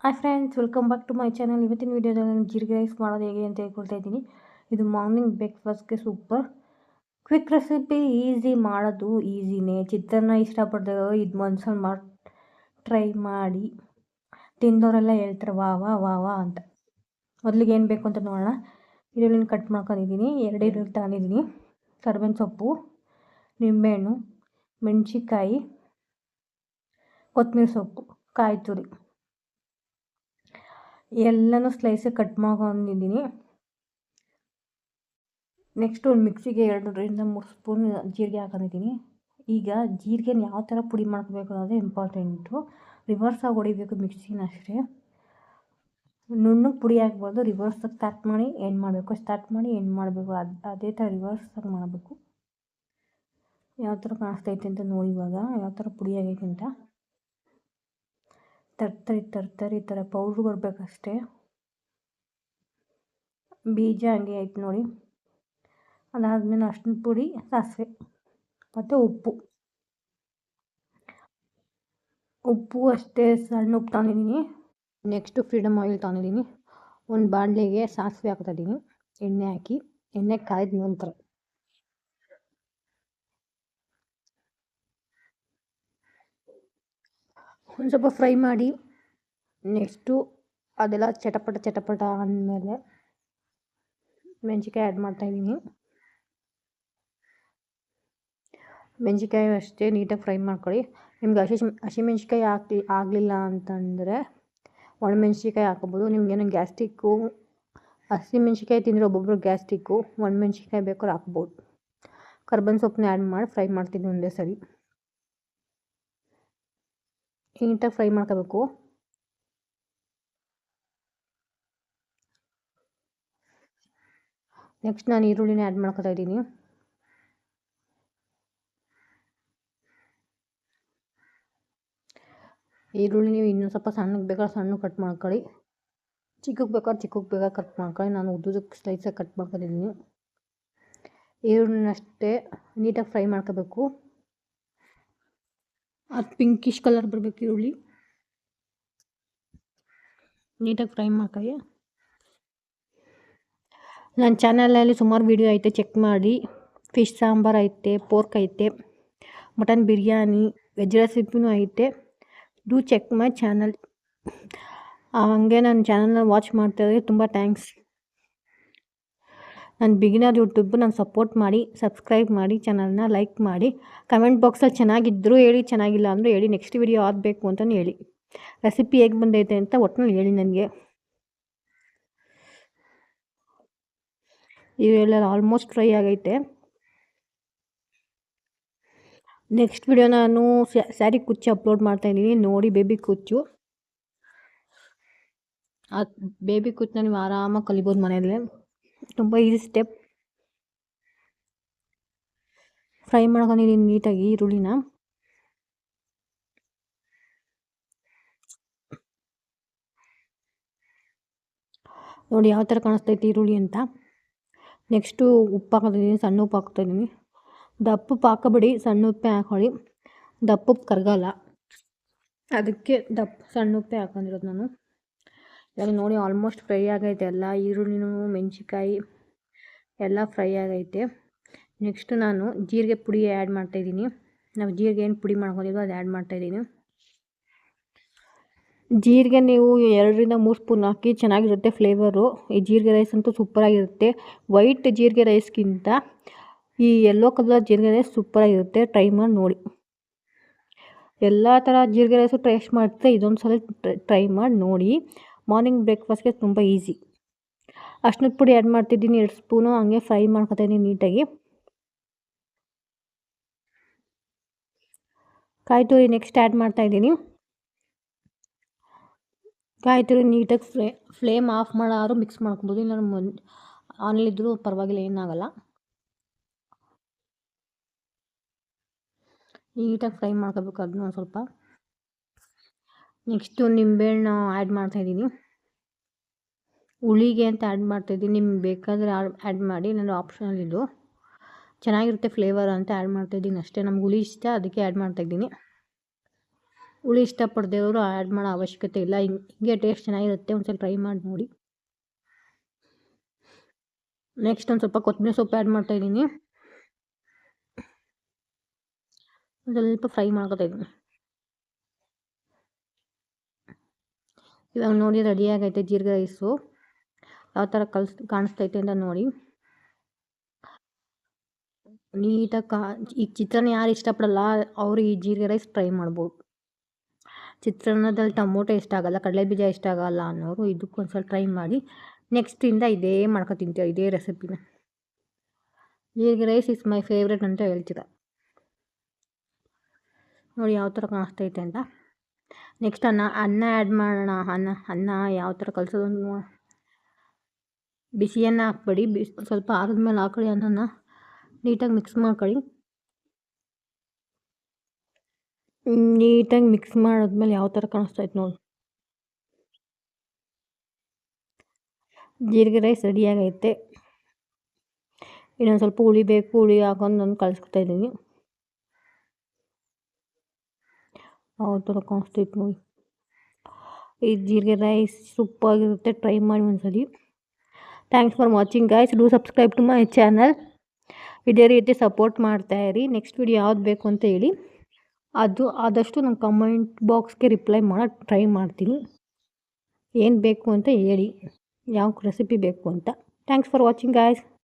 Hi friends, welcome back to my channel. ಇವತ್ತಿನ ವೀಡಿಯೋದಲ್ಲಿ ನಾನು ಜೀರಿಗೆ ರೈಸ್ ಮಾಡೋದು ಹೇಗೆ ಅಂತ ಹೇಳ್ಕೊಳ್ತಾ ಇದ್ದೀನಿ. ಇದು ಮಾರ್ನಿಂಗ್ ಬ್ರೇಕ್ಫಾಸ್ಟ್ಗೆ ಸೂಪರ್ ಕ್ವಿಕ್ ರೆಸಿಪಿ. ಈಸಿ ಮಾಡೋದು ಈಸಿನೇ. ಚಿತ್ರಾನ್ನ ಇಷ್ಟಪಡ್ತಾರೆ ಇದು ಒಂದ್ಸಲ ಟ್ರೈ ಮಾಡಿ. ತಿಂದವರೆಲ್ಲ ಹೇಳ್ತಾರೆ ವಾ ವಾ ವಾ ವಾ ಅಂತ. ಮೊದಲಿಗೆ ಏನು ಬೇಕು ಅಂತ ನೋಡೋಣ. ಈರುಳ್ಳಿನ ಕಟ್ ಮಾಡ್ಕೊಂಡಿದ್ದೀನಿ. 2 ಈರುಳ್ಳಿ ತಗೊಂಡಿದ್ದೀನಿ. ಕರಿಬೇವಿನ ಸೊಪ್ಪು, ನಿಂಬೆಹಣ್ಣು, ಮೆಣಸಿಕಾಯಿ, ಕೊತ್ತಂಬರಿ ಸೊಪ್ಪು, ಕಾಯಿ ತುರಿ ಎಲ್ಲನೂ ಸ್ಲೈಸಾಗಿ ಕಟ್ ಮಾಡ್ಕೊಂಡಿದ್ದೀನಿ. ನೆಕ್ಸ್ಟ್ ಒಂದು ಮಿಕ್ಸಿಗೆ 2-3 ಸ್ಪೂನ್ ಜೀರಿಗೆ ಹಾಕೊಂಡಿದ್ದೀನಿ. ಈಗ ಜೀರಿಗೆನ ಯಾವ ಥರ ಪುಡಿ ಮಾಡ್ಕೋಬೇಕು ಅನ್ನೋದೇ ಇಂಪಾರ್ಟೆಂಟು. ರಿವರ್ಸಾಗಿ ಹೊಡಿಬೇಕು ಮಿಕ್ಸಿನ ಅಷ್ಟೇ. ನುಣ್ಣಗೆ ಪುಡಿ ಹಾಕ್ಬಾರ್ದು. ರಿವರ್ಸಾಗಿ ಸ್ಟಾರ್ಟ್ ಮಾಡಿ ಎಂಡ್ ಮಾಡಬೇಕು. ಅದೇ ಥರ ರಿವರ್ಸಾಗಿ ಮಾಡಬೇಕು. ಯಾವ ಥರ ಕಾಣಿಸ್ತೈತೆ ಅಂತ ನೋಡಿ. ಇವಾಗ ಯಾವ ಥರ ಪುಡಿ ಆಗೈತೆ ಅಂತ. ತರ್ತರಿ ಈ ಥರ ಪೌಡ್ರ್ ಬರಬೇಕಷ್ಟೇ. ಬೀಜ ಹಂಗೆ ಐತೆ ನೋಡಿ. ಅದಾದಮೇಲೆ ಅರ್ಶಿನ ಪುಡಿ, ಸಾಸಿವೆ ಮತ್ತು ಉಪ್ಪು ಅಷ್ಟೇ ಸಣ್ಣ ಉಪ್ಪು ತಗೊಂಡಿದ್ದೀನಿ. ನೆಕ್ಸ್ಟು ಫ್ರೀಡಮ್ ಆಯಿಲ್ ತಗೊಂಡಿದ್ದೀನಿ. ಒಂದು ಬಾಣಲೆಗೆ ಸಾಸಿವೆ ಹಾಕ್ತಾಯಿದ್ದೀನಿ. ಎಣ್ಣೆ ಹಾಕಿ ಎಣ್ಣೆ ಕಾಯ್ದ ನಂತರ ಒಂದು ಸ್ವಲ್ಪ ಫ್ರೈ ಮಾಡಿ, ನೆಕ್ಸ್ಟು ಅದೆಲ್ಲ ಚಟಪಟ ಅಂದಮೇಲೆ ಮೆಣಸಿನ್ಕಾಯಿ ಆ್ಯಡ್ ಮಾಡ್ತಾಯಿದ್ದೀನಿ. ಮೆಣಸಿನ್ಕಾಯಿ ಅಷ್ಟೇ ನೀಟಾಗಿ ಫ್ರೈ ಮಾಡ್ಕೊಳ್ಳಿ. ನಿಮ್ಗೆ ಹಸಿಮೆಣ್ಸಿಕಾಯಿ ಆಗಲಿಲ್ಲ ಅಂತಂದರೆ ಒಣಮೆಣ್ಸಿನ್ಕಾಯಿ ಹಾಕೋಬೋದು. ನಿಮ್ಗೇನೋ ಗ್ಯಾಸ್ಟ್ರಿಕ್ಕು, ಹಸಿಮೆಣ್ಸಿನ್ಕಾಯಿ ತಿಂದರೆ ಒಬ್ಬೊಬ್ರು ಗ್ಯಾಸ್ಟ್ರಿಕ್ಕು, ಒಣಮೆಣ್ಸಿನ್ಕಾಯಿ ಬೇಕಾದ್ರೆ ಹಾಕ್ಬೋದು. ಕರ್ಬೇವಿನ ಸೊಪ್ಪನ್ನ ಆ್ಯಡ್ ಮಾಡಿ ಫ್ರೈ ಮಾಡ್ತೀನಿ ಒಂದೇ ಸರಿ. ನೀಟಾಗಿ ಫ್ರೈ ಮಾಡ್ಕೋಬೇಕು. ನೆಕ್ಸ್ಟ್ ನಾನು ಈರುಳ್ಳಿನ ಆ್ಯಡ್ ಮಾಡ್ಕೊತಾ ಇದ್ದೀನಿ. ಈರುಳ್ಳಿ ನೀವು ಇನ್ನೂ ಸ್ವಲ್ಪ ಸಣ್ಣಗೆ ಬೇಕಾದ್ರೆ ಸಣ್ಣ ಕಟ್ ಮಾಡ್ಕೊಳ್ಳಿ. ಚಿಕ್ಕಗೆ ಬೇಕಾದ್ರೆ ಕಟ್ ಮಾಡ್ಕೊಳ್ಳಿ. ನಾನು ಉದ್ದುದಕ್ಕೆ ಸ್ಲೈಸಾಗಿ ಕಟ್ ಮಾಡ್ಕೊಂಡಿದ್ದೀನಿ. ಈರುಳ್ಳಿನಷ್ಟೇ ನೀಟಾಗಿ ಫ್ರೈ ಮಾಡ್ಕೋಬೇಕು. ಅದು ಪಿಂಕಿಶ್ ಕಲರ್ ಬರಬೇಕು. ಈರುಳ್ಳಿ ನೀಟಾಗಿ ಫ್ರೈ ಮಾಡ್ಕೊಳ್ಳಿ. ನನ್ನ ಚಾನಲಲ್ಲಿ ಸುಮಾರು ವೀಡಿಯೋ ಐತೆ, ಚೆಕ್ ಮಾಡಿ. ಫಿಶ್ ಸಾಂಬಾರು ಐತೆ, ಪೋರ್ಕ್ ಐತೆ, ಮಟನ್ ಬಿರಿಯಾನಿ, ವೆಜ್ ರೆಸಿಪಿನೂ ಐತೆ. Do check my channel. ಹಾಗೆ ನನ್ನ ಚಾನಲ್ನ ವಾಚ್ ಮಾಡ್ತಾಯಿದ್ರೆ ತುಂಬ ಥ್ಯಾಂಕ್ಸ್. ನನ್ನ ಬಿಗಿನರ್ ಯೂಟ್ಯೂಬ್ ನಾನು ಸಪೋರ್ಟ್ ಮಾಡಿ, ಸಬ್ಸ್ಕ್ರೈಬ್ ಮಾಡಿ, ಚಾನಲ್ನ ಲೈಕ್ ಮಾಡಿ. ಕಮೆಂಟ್ ಬಾಕ್ಸಲ್ಲಿ ಚೆನ್ನಾಗಿದ್ದರೂ ಹೇಳಿ, ಚೆನ್ನಾಗಿಲ್ಲ ಅಂದರೂ ಹೇಳಿ. ನೆಕ್ಸ್ಟ್ ವಿಡಿಯೋ ಆಗಬೇಕು ಅಂತಲೂ ಹೇಳಿ. ರೆಸಿಪಿ ಹೇಗೆ ಬಂದೈತೆ ಅಂತ ಒಟ್ಟಿನಲ್ಲಿ ಹೇಳಿ ನನಗೆ. ಇವೆಲ್ಲ ಆಲ್ಮೋಸ್ಟ್ ಫ್ರೈ ಆಗೈತೆ. ನೆಕ್ಸ್ಟ್ ವಿಡಿಯೋ ನಾನು ಸ್ಯಾರಿ ಕುಚ್ಚು ಅಪ್ಲೋಡ್ ಮಾಡ್ತಾಯಿದ್ದೀನಿ ನೋಡಿ. ಬೇಬಿ ಕುಚ್ಚು, ಆ ಬೇಬಿ ಕುಚ್ಚನ್ನ ನೀವು ಆರಾಮಾಗಿ ಕಲಿಬೋದು ಮನೆಯಲ್ಲೇ. ತುಂಬ ಈಸಿ ಸ್ಟೆಪ್. ಫ್ರೈ ಮಾಡ್ಕೊಂಡಿದ್ದೀನಿ ನೀಟಾಗಿ ಈರುಳ್ಳಿನ. ನೋಡಿ ಯಾವ ಥರ ಕಾಣಿಸ್ತೈತೆ ಈರುಳ್ಳಿ ಅಂತ. ನೆಕ್ಸ್ಟು ಉಪ್ಪು ಹಾಕೋತಿದ್ದೀನಿ. ಸಣ್ಣ ಉಪ್ಪು ಹಾಕ್ತಾಯಿದ್ದೀನಿ. ದಪ್ಪ ಉಪ್ಪು ಹಾಕೋಬೇಡಿ, ಸಣ್ಣ ಉಪ್ಪೇ ಹಾಕೊಳ್ಳಿ. ದಪ್ಪ ಉಪ್ಪು ಕರಗಲ್ಲ, ಅದಕ್ಕೆ ಸಣ್ಣ ಉಪ್ಪೇ ಹಾಕೊಂಡಿರೋದು ನಾನು. ಇವಾಗ ನೋಡಿ ಆಲ್ಮೋಸ್ಟ್ ಫ್ರೈ ಆಗೈತೆ ಎಲ್ಲ. ಈರುಳ್ಳಿನೂ ಮೆಣಸಿನ್ಕಾಯಿ ಎಲ್ಲ ಫ್ರೈ ಆಗೈತೆ. ನೆಕ್ಸ್ಟು ನಾನು ಜೀರಿಗೆ ಪುಡಿ ಆ್ಯಡ್ ಮಾಡ್ತಾಯಿದ್ದೀನಿ. ನಾವು ಜೀರಿಗೆ ಏನು ಪುಡಿ ಮಾಡ್ಕೊಂಡಿದ್ವೋ ಅದು ಆ್ಯಡ್ ಮಾಡ್ತಾಯಿದ್ದೀನಿ. ಜೀರಿಗೆ ನೀವು 2-3 ಸ್ಪೂನ್ ಹಾಕಿ ಚೆನ್ನಾಗಿರುತ್ತೆ ಫ್ಲೇವರು. ಈ ಜೀರಿಗೆ ರೈಸ್ ಅಂತೂ ಸೂಪರಾಗಿರುತ್ತೆ. ವೈಟ್ ಜೀರಿಗೆ ರೈಸ್ಗಿಂತ ಈ ಯೆಲ್ಲೋ ಕಲರ್ ಜೀರಿಗೆ ರೈಸ್ ಸೂಪರಾಗಿರುತ್ತೆ. ಟ್ರೈ ಮಾಡಿ ನೋಡಿ. ಎಲ್ಲ ಥರ ಜೀರಿಗೆ ರೈಸು ಟೇಸ್ಟ್ ಮಾಡ್ತಾ ಇದೊಂದು ಸಲ ಟ್ರೈ ಮಾಡಿ ನೋಡಿ. ಮಾರ್ನಿಂಗ್ ಬ್ರೇಕ್ಫಾಸ್ಟ್ಗೆ ತುಂಬ ಈಸಿ. ಅರ್ಶಿನದ ಪುಡಿ ಆ್ಯಡ್ ಮಾಡ್ತಿದ್ದೀನಿ 2 ಸ್ಪೂನು. ಹಂಗೆ ಫ್ರೈ ಮಾಡ್ಕೊತಾಯಿದ್ದೀನಿ ನೀಟಾಗಿ. ಕಾಯಿ ತುರಿ ನೆಕ್ಸ್ಟ್ ಆ್ಯಡ್ ಮಾಡ್ತಾಯಿದ್ದೀನಿ. ಕಾಯಿ ತುರಿ ನೀಟಾಗಿ ಫ್ಲೇಮ್ ಆಫ್ ಮಾಡಾದ್ರು ಮಿಕ್ಸ್ ಮಾಡ್ಕೊಬೋದು. ಇಲ್ಲ ಆನಲ್ಲಿದ್ದರೂ ಪರವಾಗಿಲ್ಲ, ಏನಾಗಲ್ಲ. ನೀಟಾಗಿ ಫ್ರೈ ಮಾಡ್ಕೋಬೇಕು ಅದನ್ನ ಒಂದು ಸ್ವಲ್ಪ. ನೆಕ್ಸ್ಟು ನಿಂಬೆಹಣ್ಣು ಆ್ಯಡ್ ಮಾಡ್ತಾಯಿದ್ದೀನಿ. ಹುಳಿಗೆ ಅಂತ ಆ್ಯಡ್ ಮಾಡ್ತಾಯಿದ್ದೀನಿ. ನಿಮ್ಗೆ ಬೇಕಾದರೆ ಆ್ಯಡ್ ಮಾಡಿ, ನಾನು ಆಪ್ಷನಲ್ ಇದು. ಚೆನ್ನಾಗಿರುತ್ತೆ ಫ್ಲೇವರ್ ಅಂತ ಆ್ಯಡ್ ಮಾಡ್ತಾಯಿದ್ದೀನಿ ಅಷ್ಟೇ. ನಮ್ಗೆ ಹುಳಿ ಇಷ್ಟ, ಅದಕ್ಕೆ ಆ್ಯಡ್ ಮಾಡ್ತಾಯಿದ್ದೀನಿ. ಹುಳಿ ಇಷ್ಟಪಡದವರು ಆ್ಯಡ್ ಮಾಡೋ ಅವಶ್ಯಕತೆ ಇಲ್ಲ. ಹಿಂಗೆ ಟೇಸ್ಟ್ ಚೆನ್ನಾಗಿರುತ್ತೆ. ಒಂದ್ಸಲ ಟ್ರೈ ಮಾಡಿ ನೋಡಿ. ನೆಕ್ಸ್ಟ್ ಒಂದು ಸ್ವಲ್ಪ ಕೊತ್ತಂಬರಿ ಸೊಪ್ಪು ಆ್ಯಡ್ ಮಾಡ್ತಾಯಿದ್ದೀನಿ. ಸ್ವಲ್ಪ ಫ್ರೈ ಮಾಡ್ಕೊತಾಯಿದ್ದೀನಿ. ಇವಾಗ ನೋಡಿ ರೆಡಿಯಾಗೈತೆ ಜೀರಿಗೆ ರೈಸು. ಯಾವ ಥರ ಕಾಣಿಸ್ತೈತೆ ಅಂತ ನೋಡಿ. ನೀಟಾಗಿ ಈಗ ಚಿತ್ರಾನ್ನ ಯಾರು ಇಷ್ಟಪಡಲ್ಲ ಅವರು ಈ ಜೀರಿಗೆ ರೈಸ್ ಟ್ರೈ ಮಾಡ್ಬೋದು. ಚಿತ್ರಾನ್ನದಲ್ಲಿ ಟೊಮೊಟೊ ಇಷ್ಟ ಆಗಲ್ಲ, ಕಡಲೆಬೀಜ ಇಷ್ಟ ಆಗಲ್ಲ ಅನ್ನೋರು ಇದಕ್ಕೊಂದ್ಸಲ ಟ್ರೈ ಮಾಡಿ. ನೆಕ್ಸ್ಟಿಂದ ಇದೇ ಮಾಡ್ಕೊ ತಿಂತೀರ, ಇದೇ ರೆಸಿಪಿನ. ಜೀರಿಗೆ ರೈಸ್ ಇಸ್ ಮೈ ಫೇವ್ರೆಟ್ ಅಂತ ಹೇಳ್ತೀರ. ನೋಡಿ ಯಾವ ಥರ ಕಾಣಿಸ್ತೈತೆ ಅಂತ. ನೆಕ್ಸ್ಟ್ ಅನ್ನ ಆ್ಯಡ್ ಮಾಡೋಣ. ಅನ್ನ ಯಾವ ಥರ ಕಲಸೋದು, ಬಿಸಿ ಅನ್ನ ಹಾಕ್ಬೇಡಿ, ಸ್ವಲ್ಪ ಆರಿದ್ಮೇಲೆ ಹಾಕೊಳ್ಳಿ. ಅನ್ನನ ನೀಟಾಗಿ ಮಿಕ್ಸ್ ಮಾಡ್ಕೊಳ್ಳಿ. ನೀಟಾಗಿ ಮಿಕ್ಸ್ ಮಾಡಿದ್ಮೇಲೆ ಯಾವ ಥರ ಕಾಣಿಸ್ತೈತೆ ನೋಡಿ. ಜೀರಿಗೆ ರೈಸ್ ರೆಡಿಯಾಗೈತೆ. ಇನ್ನೊಂದು ಸ್ವಲ್ಪ ಹುಳಿ ಬೇಕು, ಹುಳಿ ಹಾಕೊಂಡು ನಾನು ಕಲಿಸ್ಕೊತಾಯಿದ್ದೀನಿ. ಯಾವ ಥರ ಕಾಣಿಸ್ತೈತೆ ನೋಡಿ. ಈ ಜೀರಿಗೆ ರೈಸ್ ಸೂಪರಾಗಿರುತ್ತೆ, ಟ್ರೈ ಮಾಡಿ ಒಂದ್ಸಲಿ. Thanks for watching guys. Do subscribe to my channel. ಇದೇ ರೀತಿ ಸಪೋರ್ಟ್ ಮಾಡ್ತಾಯಿರಿ. ನೆಕ್ಸ್ಟ್ ವಿಡಿಯೋ ಯಾವ್ದು ಬೇಕು ಅಂತ ಹೇಳಿ, ಅದು ಆದಷ್ಟು ನಾನು ಕಮೆಂಟ್ ಬಾಕ್ಸ್ಗೆ ರಿಪ್ಲೈ ಮಾಡೋಕ್ಕೆ ಟ್ರೈ ಮಾಡ್ತೀನಿ. ಏನು ಬೇಕು ಅಂತ ಹೇಳಿ, ಯಾವ ರೆಸಿಪಿ ಬೇಕು ಅಂತ. Thanks for watching guys.